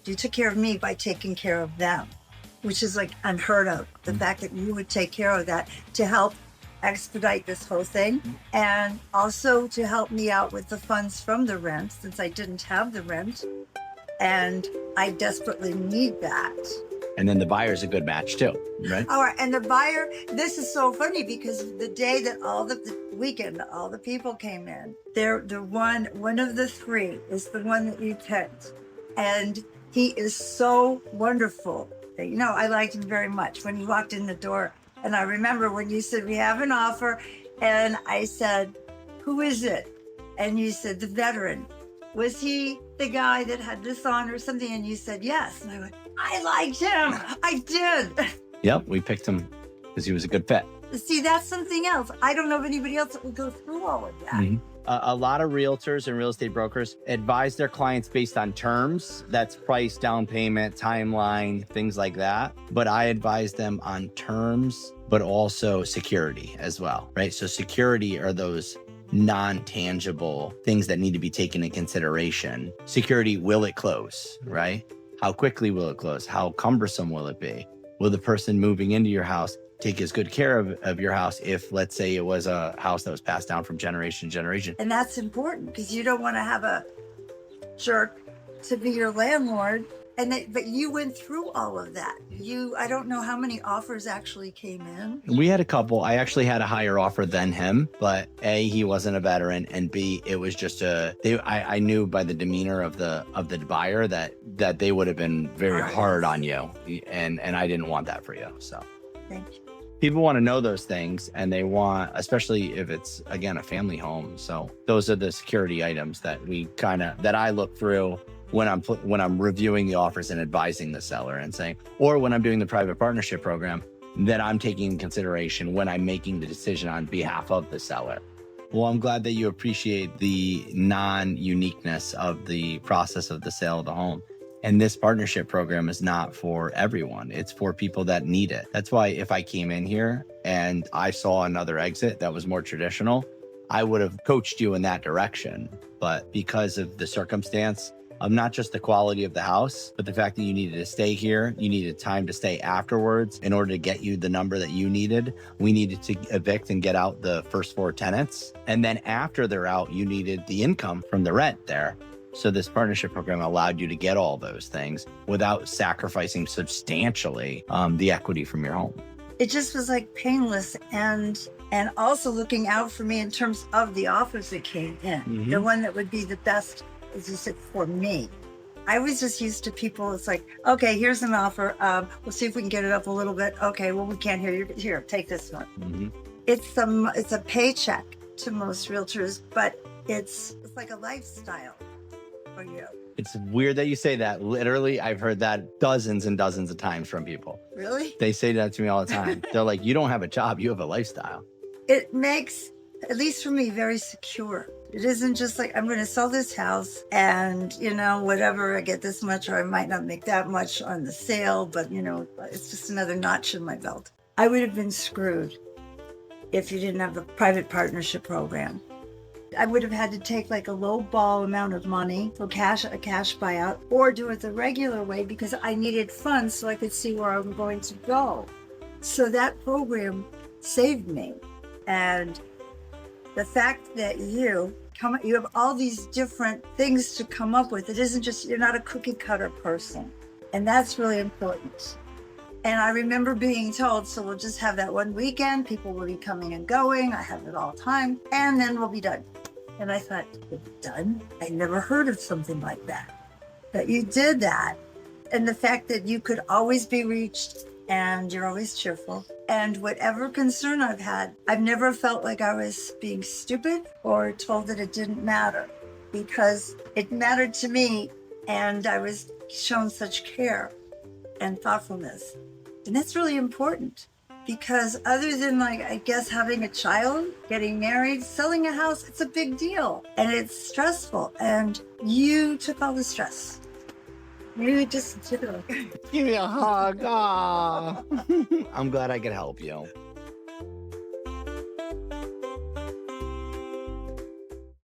You took care of me by taking care of them, which is like unheard of. The fact that you would take care of that to help expedite this whole thing, and also to help me out with the funds from the rent, since I didn't have the rent and I desperately need that. And then the buyer's a good match too, right? All right, and the buyer, this is so funny because the day that the weekend, all the people came in, one of the three is the one that you picked. And he is so wonderful. You know, I liked him very much when he walked in the door. And I remember when you said, we have an offer. And I said, who is it? And you said, the veteran. Was he the guy that had this on or something? And you said, yes. And I went, I liked him. I did. Yep, we picked him because he was a good fit. See, that's something else. I don't know of anybody else that would go through all of that. Mm-hmm. A lot of realtors and real estate brokers advise their clients based on terms. That's price, down payment, timeline, things like that. But I advise them on terms, but also security as well, right? So security are those non-tangible things that need to be taken into consideration. Security, will it close, right? How quickly will it close? How cumbersome will it be? Will the person moving into your house take as good care of your house if, let's say, it was a house that was passed down from generation to generation? And that's important because you don't want to have a jerk to be your landlord. But you went through all of that. I don't know how many offers actually came in. We had a couple. I actually had a higher offer than him, but A, he wasn't a veteran, and B, it was just I knew by the demeanor of the buyer that they would have been very hard on you, and I didn't want that for you. So thank you. People want to know those things, and they want, especially if it's, again, a family home. So those are the security items that I look through when I'm reviewing the offers and advising the seller and saying, or when I'm doing the private partnership program, that I'm taking in consideration when I'm making the decision on behalf of the seller. Well, I'm glad that you appreciate the non-uniqueness of the process of the sale of the home. And this partnership program is not for everyone. It's for people that need it. That's why if I came in here and I saw another exit that was more traditional, I would have coached you in that direction. But because of the circumstance of not just the quality of the house, but the fact that you needed to stay here, you needed time to stay afterwards in order to get you the number that you needed. We needed to evict and get out the first 4 tenants. And then after they're out, you needed the income from the rent there. So this partnership program allowed you to get all those things without sacrificing substantially the equity from your home. It just was like painless and also looking out for me in terms of the offers that came in. Mm-hmm. The one that would be the best, as you said, for me. I was just used to people, it's like, okay, here's an offer. We'll see if we can get it up a little bit. Okay, well, we can't hear you. Here, take this one. Mm-hmm. It's a paycheck to most realtors, but it's like a lifestyle. For you. It's weird that you say that. Literally, I've heard that dozens and dozens of times from people. Really? They say that to me all the time. They're like, you don't have a job, you have a lifestyle. It makes, at least for me, very secure. It isn't just like, I'm going to sell this house and, whatever, I get this much or I might not make that much on the sale, but, it's just another notch in my belt. I would have been screwed if you didn't have the private partnership program. I would have had to take like a low ball amount of money for a cash buyout or do it the regular way because I needed funds so I could see where I'm going to go. So that program saved me. And the fact that you have all these different things to come up with, it isn't just, you're not a cookie cutter person. And that's really important. And I remember being told, so we'll just have that one weekend, people will be coming and going, I have it all the time, and then we'll be done. And I thought, done? I never heard of something like that. But you did that. And the fact that you could always be reached and you're always cheerful. And whatever concern I've had, I've never felt like I was being stupid or told that it didn't matter because it mattered to me and I was shown such care and thoughtfulness. And that's really important because other than I guess having a child, getting married, selling a house, it's a big deal and it's stressful. And you took all the stress. You just did it. Give me a hug. I'm glad I could help you.